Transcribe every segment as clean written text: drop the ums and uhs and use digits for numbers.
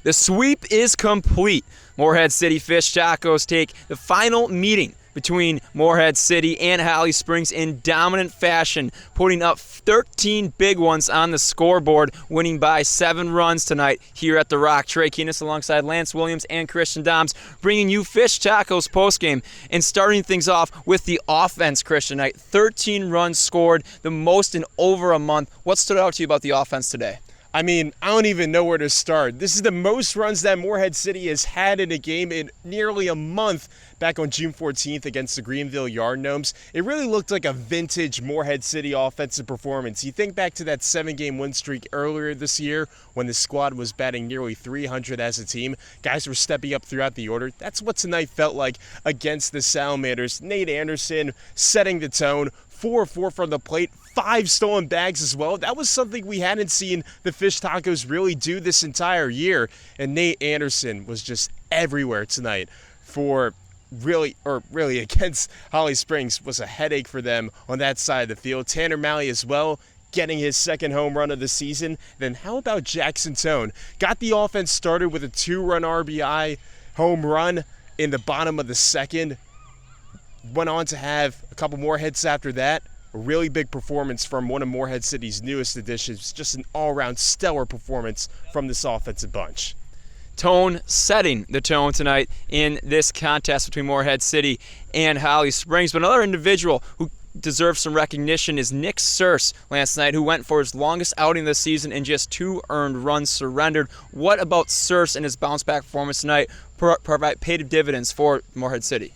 The sweep is complete. Morehead City Fish Tacos take the final meeting between Morehead City and Holly Springs in dominant fashion, putting up 13 big ones on the scoreboard, winning by 7 runs tonight here at the Rock. Trey Keenis alongside Lance Williams and Christian Doms, bringing you Fish Tacos postgame and starting things off with the offense, Christian. Tonight, 13 runs scored, the most in over a month. What stood out to you about the offense today? I mean, I don't even know where to start. This is the most runs that Morehead City has had in a game in nearly a month back on June 14th against the Greenville Yard Gnomes. It really looked like a vintage Morehead City offensive performance. You think back to that 7-game win streak earlier this year when the squad was batting nearly 300 as a team. Guys were stepping up throughout the order. That's what tonight felt like against the Salamanders. Nate Anderson setting the tone. 4-4 from the plate, 5 stolen bags as well. That was something we hadn't seen the Fish Tacos really do this entire year. And Nate Anderson was just everywhere tonight for really against Holly Springs. Was a headache for them on that side of the field. Tanner Malley as well, getting his second home run of the season. Then how about Jackson Tone? Got the offense started with a 2-run RBI home run in the bottom of the second. Went on to have a couple more hits after that. A really big performance from one of Morehead City's newest additions. Just an all-around stellar performance from this offensive bunch. Tone setting the tone tonight in this contest between Morehead City and Holly Springs. But another individual who deserves some recognition is Nick Surse last night, who went for his longest outing this season and just 2 earned runs surrendered. What about Surse and his bounce-back performance tonight paid dividends for Morehead City?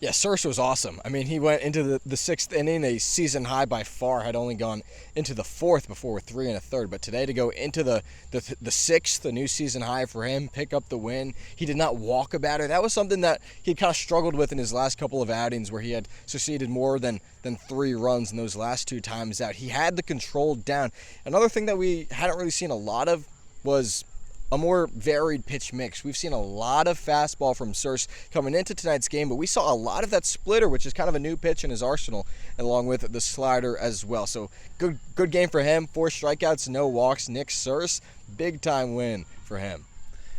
Yeah, Surse was awesome. I mean, he went into the 6th inning, a season high by far, had only gone into the 4th before with 3 1/3. But today to go into the 6th, a new season high for him, pick up the win. He did not walk a batter. That was something that he kind of struggled with in his last couple of outings where he had succeeded more than 3 runs in those last 2 times out. He had the control down. Another thing that we hadn't really seen a lot of was a more varied pitch mix. We've seen a lot of fastball from Surse coming into tonight's game, but we saw a lot of that splitter, which is kind of a new pitch in his arsenal, along with the slider as well. So good game for him. 4 strikeouts, no walks. Nick Surse, big time win for him.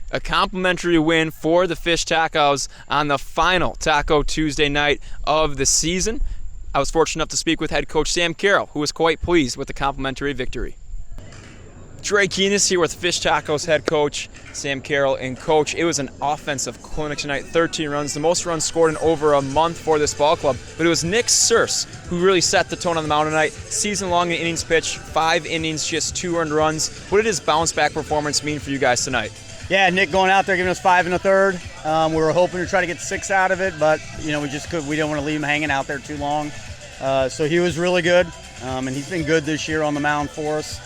A complimentary win for the Fish Tacos on the final Taco Tuesday night of the season. I was fortunate enough to speak with head coach Sam Carroll, who was quite pleased with the complimentary victory. Trey Keenis here with Fish Tacos head coach Sam Carroll. And coach, it was an offensive clinic tonight. 13 runs, the most runs scored in over a month for this ball club. But it was Nick Surse who really set the tone on the mound tonight. Season-long in innings pitched, 5 innings, just 2 earned runs. What did his bounce-back performance mean for you guys tonight? Yeah, Nick going out there giving us 5 1/3. We were hoping to try to get 6 out of it, but we just couldn't. We didn't want to leave him hanging out there too long. So he was really good, and he's been good this year on the mound for us.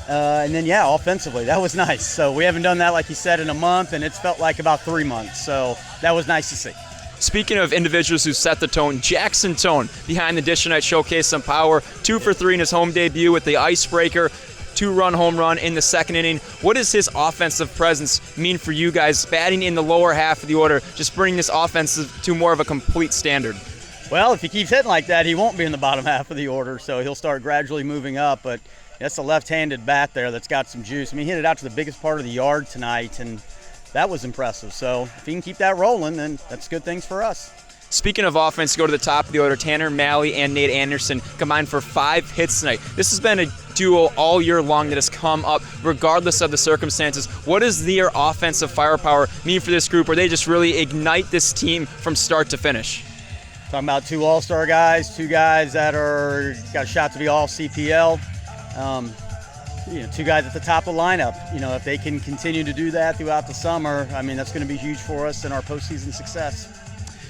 And then, yeah, offensively, that was nice. So we haven't done that, like you said, in a month, and it's felt like about 3 months. So that was nice to see. Speaking of individuals who set the tone, Jackson Tone behind the dish tonight showcased some power. 2 for 3 in his home debut with the icebreaker. 2-run home run in the 2nd inning. What does his offensive presence mean for you guys, batting in the lower half of the order, just bringing this offense to more of a complete standard? Well, if he keeps hitting like that, he won't be in the bottom half of the order, so he'll start gradually moving up. But that's a left-handed bat there that's got some juice. I mean, he hit it out to the biggest part of the yard tonight, and that was impressive. So if he can keep that rolling, then that's good things for us. Speaking of offense, go to the top of the order. Tanner Malley and Nate Anderson combined for 5 hits tonight. This has been a duo all year long that has come up regardless of the circumstances. What does their offensive firepower mean for this group, where they just really ignite this team from start to finish? Talking about 2 all-star guys, 2 guys that got a shot to be all CPL. 2 guys at the top of the lineup. If they can continue to do that throughout the summer, I mean, that's going to be huge for us in our postseason success.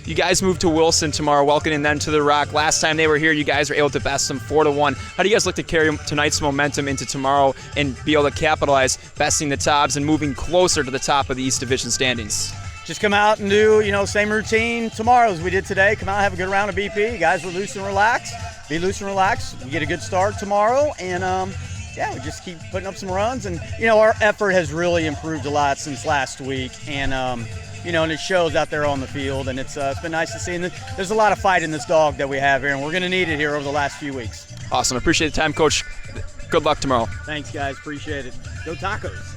You guys move to Wilson tomorrow, welcoming them to the Rock. Last time they were here, you guys were able to best them 4-1. How do you guys look to carry tonight's momentum into tomorrow and be able to capitalize, besting the Tops and moving closer to the top of the East Division standings? Just come out and do, same routine tomorrow as we did today. Come out and have a good round of BP. You guys were loose and relaxed. Be loose and relaxed. We get a good start tomorrow, and we just keep putting up some runs. And our effort has really improved a lot since last week, and and it shows out there on the field. And it's been nice to see. And there's a lot of fight in this dog that we have here, and we're going to need it here over the last few weeks. Awesome. Appreciate the time, Coach. Good luck tomorrow. Thanks, guys. Appreciate it. Go Tacos.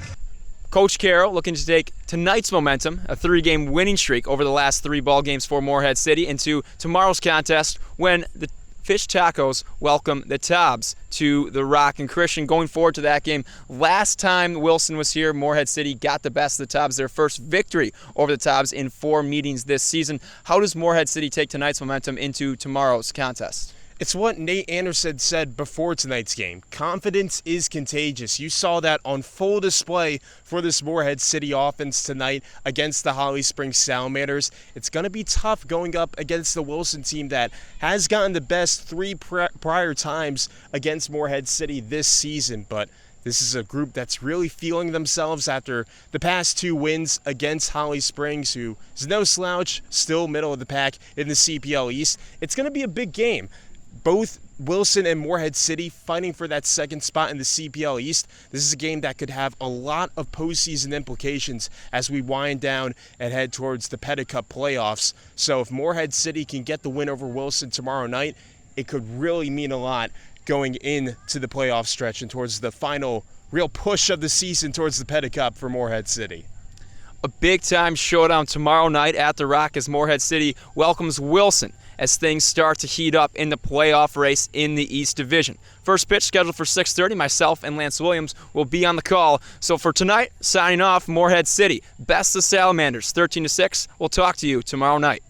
Coach Carroll looking to take tonight's momentum, a 3-game winning streak over the last 3 ball games for Morehead City, into tomorrow's contest when the Fish Tacos welcome the Tobs to the Rock. And Christian, going forward to that game, last time Wilson was here, Morehead City got the best of the Tobs, their first victory over the Tobs in 4 meetings this season. How does Morehead City take tonight's momentum into tomorrow's contest? It's what Nate Anderson said before tonight's game. Confidence is contagious. You saw that on full display for this Morehead City offense tonight against the Holly Springs Salamanders. It's going to be tough going up against the Wilson team that has gotten the best 3 prior times against Morehead City this season, but this is a group that's really feeling themselves after the past 2 wins against Holly Springs, who is no slouch, still middle of the pack in the CPL East. It's going to be a big game. Both Wilson and Morehead City fighting for that 2nd spot in the CPL East. This is a game that could have a lot of postseason implications as we wind down and head towards the Pettit Cup playoffs. So if Morehead City can get the win over Wilson tomorrow night, it could really mean a lot going into the playoff stretch and towards the final real push of the season towards the Pettit Cup for Morehead City. A big-time showdown tomorrow night at the Rock as Morehead City welcomes Wilson as things start to heat up in the playoff race in the East Division. First pitch scheduled for 6:30. Myself and Lance Williams will be on the call. So for tonight, signing off, Morehead City. Best of Salamanders, 13-6. We'll talk to you tomorrow night.